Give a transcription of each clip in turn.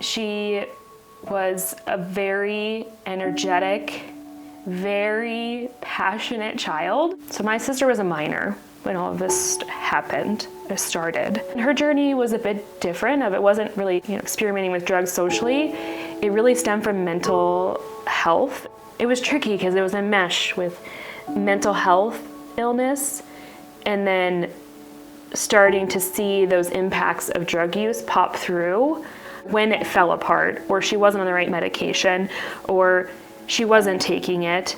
She was a very energetic, very passionate child. So my sister was a minor when all of this happened, or started. And her journey was a bit different. It wasn't really, experimenting with drugs socially. It really stemmed from mental health. It was tricky because it was a mesh with mental health illness and then starting to see those impacts of drug use pop through when it fell apart, or she wasn't on the right medication, or she wasn't taking it.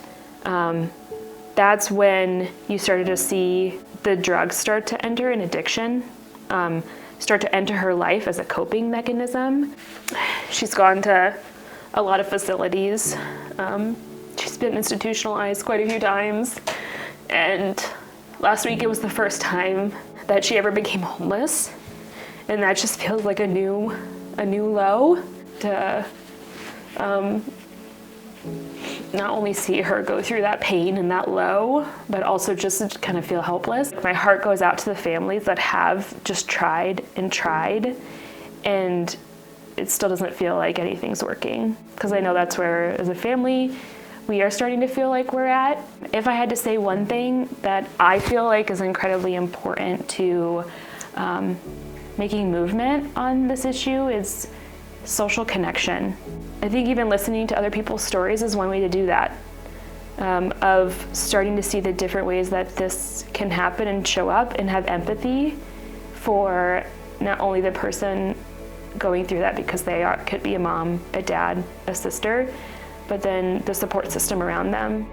That's when you started to see the drugs start to enter an addiction, start to enter her life as a coping mechanism. She's gone to a lot of facilities. She's been institutionalized quite a few times. And last week it was the first time that she ever became homeless. And that just feels like a new low to not only see her go through that pain and that low, but also just to kind of feel helpless. My heart goes out to the families that have just tried, and it still doesn't feel like anything's working. Because I know that's where, as a family, we are starting to feel like we're at. If I had to say one thing that I feel like is incredibly important to making movement on this issue is social connection. I think even listening to other people's stories is one way to do that, of starting to see the different ways that this can happen and show up, and have empathy for not only the person going through that, because could be a mom, a dad, a sister, but then the support system around them.